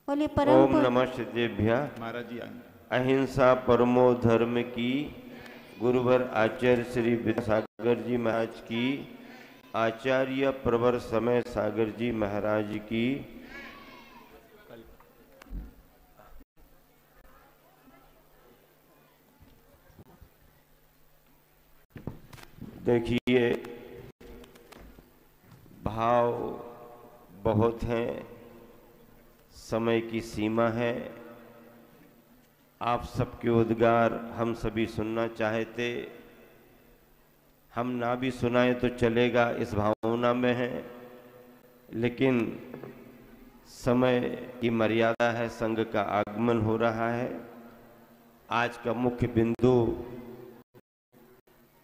बोले परम ओम नमः सिद्धेभ्य। महाराज जी अहिंसा परमो धर्म की गुरुवर आचार्य श्री विद्यासागर जी महाराज की, आचार्य प्रवर समय सागर जी महाराज की। देखिए, भाव बहुत हैं, समय की सीमा है। आप सबके उद्गार हम सभी सुनना चाहते, हम ना भी सुनाए तो चलेगा, इस भावना में है, लेकिन समय की मर्यादा है, संघ का आगमन हो रहा है। आज का मुख्य बिंदु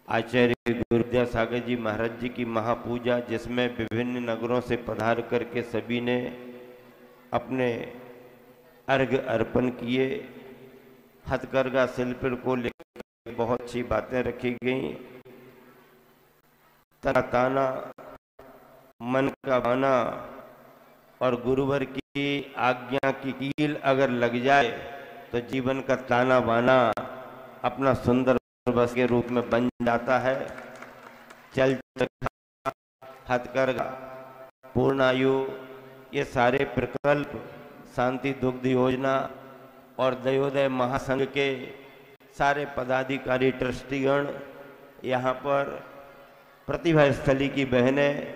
आचार्य गुरु विद्यासागर जी महाराज जी की महापूजा, जिसमें विभिन्न नगरों से पधार करके सभी ने अपने अर्घ अर्पण किए। हथकरघा शिल्प को लेकर बहुत अच्छी बातें रखी गई। ताना, मन का बाना और गुरुवर की आज्ञा की कील अगर लग जाए तो जीवन का ताना बाना अपना सुंदर बस के रूप में बन जाता है। चल हथकरघा, पूर्णायु, ये सारे प्रकल्प, शांति दुग्ध योजना और दयोदय महासंघ के सारे पदाधिकारी ट्रस्टीगण, यहाँ पर प्रतिभा स्थली की बहनें,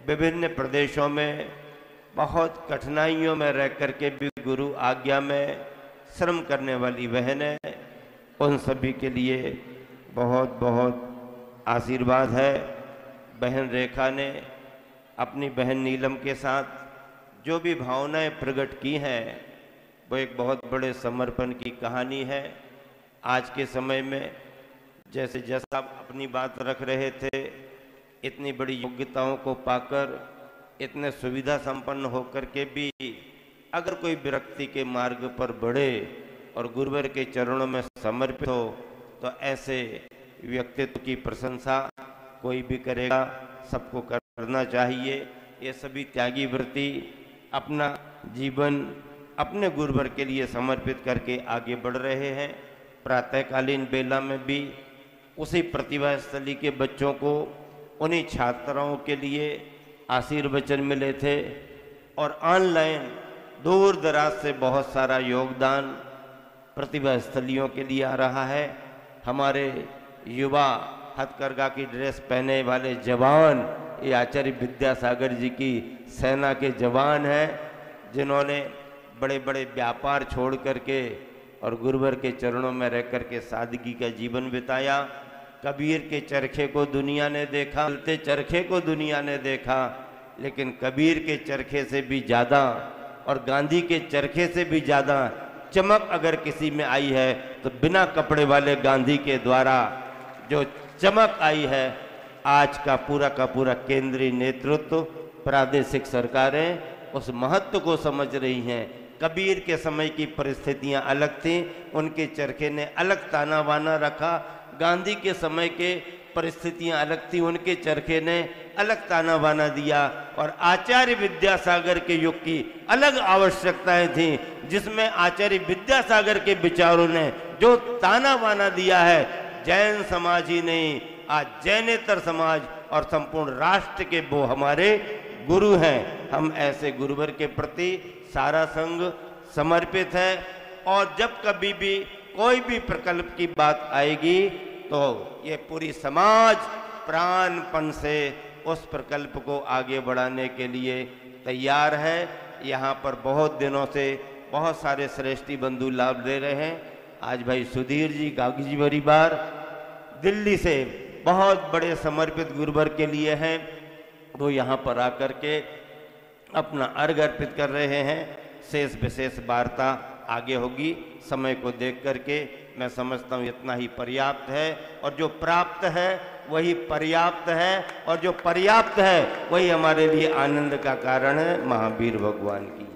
विभिन्न प्रदेशों में बहुत कठिनाइयों में रह करके भी गुरु आज्ञा में श्रम करने वाली बहनें, उन सभी के लिए बहुत बहुत आशीर्वाद है। बहन रेखा ने अपनी बहन नीलम के साथ जो भी भावनाएं प्रकट की हैं, वो एक बहुत बड़े समर्पण की कहानी है। आज के समय में जैसा आप अपनी बात रख रहे थे, इतनी बड़ी योग्यताओं को पाकर, इतने सुविधा संपन्न होकर के भी अगर कोई विरक्ति के मार्ग पर बढ़े और गुरुवर के चरणों में समर्पित हो, तो ऐसे व्यक्तित्व की प्रशंसा कोई भी करेगा, सबको करना चाहिए। ये सभी त्यागी वृत्ति अपना जीवन अपने गुरुवर के लिए समर्पित करके आगे बढ़ रहे हैं। प्रातःकालीन बेला में भी उसी प्रतिभा स्थली के बच्चों को, उन्हीं छात्राओं के लिए आशीर्वचन मिले थे और ऑनलाइन दूर दराज से बहुत सारा योगदान प्रतिभा स्थलियों के लिए आ रहा है। हमारे युवा हथकरघा की ड्रेस पहने वाले जवान, ये आचार्य विद्यासागर जी की सेना के जवान हैं, जिन्होंने बड़े बड़े व्यापार छोड़ करके और गुरुवर के चरणों में रह करके सादगी का जीवन बिताया। कबीर के चरखे को दुनिया ने देखा, चलते चरखे को दुनिया ने देखा, लेकिन कबीर के चरखे से भी ज़्यादा और गांधी के चरखे से भी ज़्यादा चमक अगर किसी में आई है तो बिना कपड़े वाले गांधी के द्वारा जो चमक आई है, आज का पूरा केंद्रीय नेतृत्व, प्रादेशिक सरकारें उस महत्व को समझ रही हैं। कबीर के समय की परिस्थितियां अलग थीं, उनके चरखे ने अलग ताना बाना रखा। गांधी के समय के परिस्थितियां अलग थी, उनके चरखे ने अलग ताना बाना दिया। और आचार्य विद्यासागर के युग की अलग आवश्यकताएं थीं, जिसमें आचार्य विद्यासागर के विचारों ने जो ताना बाना दिया है, जैन समाज ही नहीं, आज जैनेतर समाज और संपूर्ण राष्ट्र के वो हमारे गुरु हैं। हम ऐसे गुरुवर के प्रति सारा संघ समर्पित है। और जब कभी भी कोई भी प्रकल्प की बात आएगी तो ये पूरी समाज प्राणपण से उस प्रकल्प को आगे बढ़ाने के लिए तैयार है। यहाँ पर बहुत दिनों से बहुत सारे श्रेष्ठी बंधु लाभ ले रहे हैं। आज भाई सुधीर जी कागजी परिवार दिल्ली से बहुत बड़े समर्पित गुरुवर के लिए हैं, वो यहाँ पर आकर के अपना अर्घ अर्पित कर रहे हैं। शेष विशेष वार्ता आगे होगी, समय को देख करके मैं समझता हूँ इतना ही पर्याप्त है। और जो प्राप्त है वही पर्याप्त है, और जो पर्याप्त है वही हमारे लिए आनंद का कारण है। महावीर भगवान की